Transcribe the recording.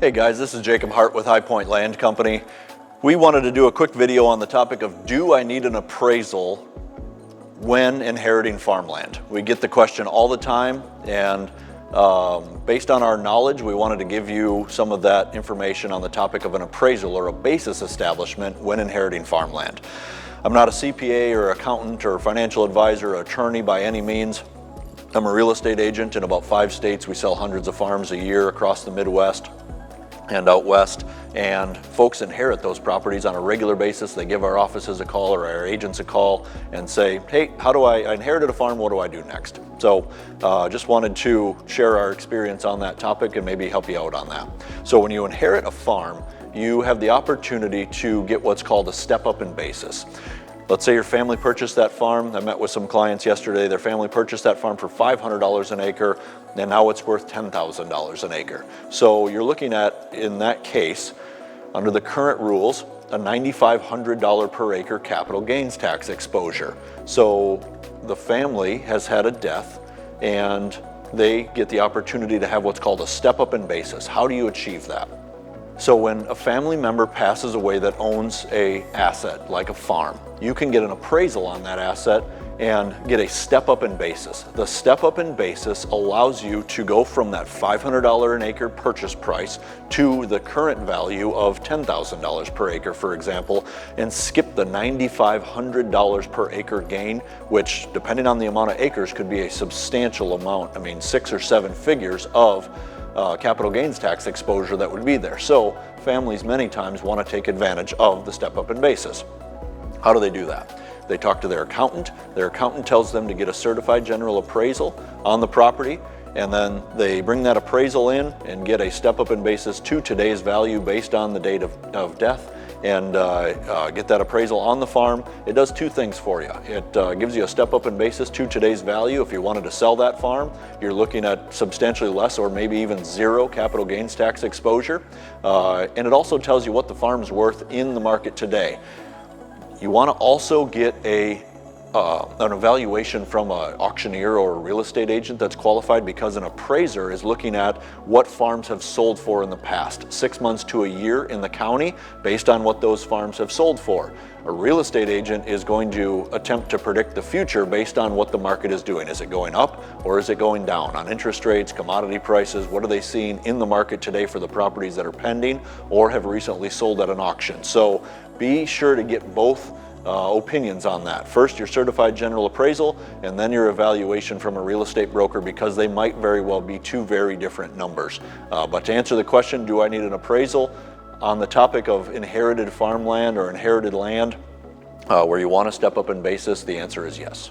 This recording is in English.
Hey guys, this is Jacob Hart with High Point Land Company. We wanted to do a quick video on the topic of, do I need an appraisal when inheriting farmland? We get the question all the time, and based on our knowledge, we wanted to give you some of that information on the topic of an appraisal or a basis establishment when inheriting farmland. I'm not a CPA or accountant or financial advisor or attorney by any means. I'm a real estate agent in about 5 states. We sell hundreds of farms a year across the Midwest and out west, and folks inherit those properties on a regular basis. They give our offices a call or our agents a call and say, hey, I inherited a farm, what do I do next? So just wanted to share our experience on that topic and maybe help you out on that. So when you inherit a farm, you have the opportunity to get what's called a step up in basis. Let's say your family purchased that farm. I met with some clients yesterday. Their family purchased that farm for $500 an acre, and now it's worth $10,000 an acre. So you're looking at, in that case, under the current rules, a $9,500 per acre capital gains tax exposure. So the family has had a death, and they get the opportunity to have what's called a step up in basis. How do you achieve that? So when a family member passes away that owns an asset, like a farm, you can get an appraisal on that asset and get a step up in basis. The step up in basis allows you to go from that $500 an acre purchase price to the current value of $10,000 per acre, for example, and skip the $9,500 per acre gain, which, depending on the amount of acres, could be a substantial amount. I mean, 6 or 7 figures of capital gains tax exposure that would be there. So families many times want to take advantage of the step up in basis. How do they do that? They talk to their accountant. Their accountant tells them to get a certified general appraisal on the property, and then they bring that appraisal in and get a step up in basis to today's value based on the date of death, and get that appraisal on the farm. It does 2 things for you. It gives you a step up in basis to today's value. If you wanted to sell that farm, you're looking at substantially less or maybe even 0 capital gains tax exposure. And it also tells you what the farm's worth in the market today. You want to also get an evaluation from an auctioneer or a real estate agent that's qualified, because an appraiser is looking at what farms have sold for in the past, 6 months to a year in the county, based on what those farms have sold for. A real estate agent is going to attempt to predict the future based on what the market is doing. Is it going up or is it going down on interest rates, commodity prices? What are they seeing in the market today for the properties that are pending or have recently sold at an auction? So be sure to get both opinions on that. First, your certified general appraisal, and then your evaluation from a real estate broker, because they might very well be 2 very different numbers. But to answer the question, do I need an appraisal on the topic of inherited farmland or inherited land where you want to step up in basis, the answer is yes.